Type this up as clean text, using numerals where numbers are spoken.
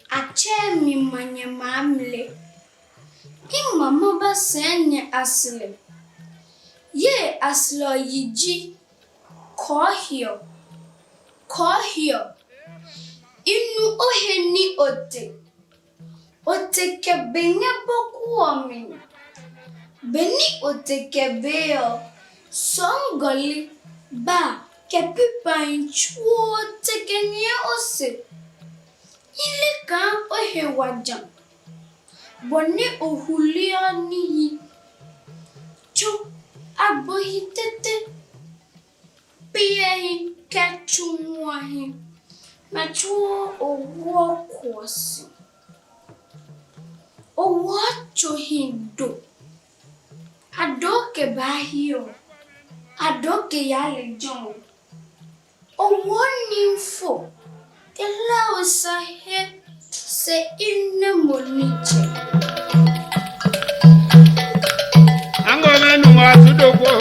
Achemi manye mamle. Imama ba senye asile. Ye asilo yiji. Kɔɔhio. Inu oheni ote. Ote kebenye boku omin. Beni ote kebeo. Songoli ba kepipa inchuo tekenye ose. Ile kan ohe wajan. Bone ohulia niyi. Chu agbohi tete. Piyehi kechumwahi. Machuo owo kwasi. Owo chohindo. Adoke bahio. Adoke yale jon. Owo nimfo. Ela usahe se inne moniche. Angona nunga sudoko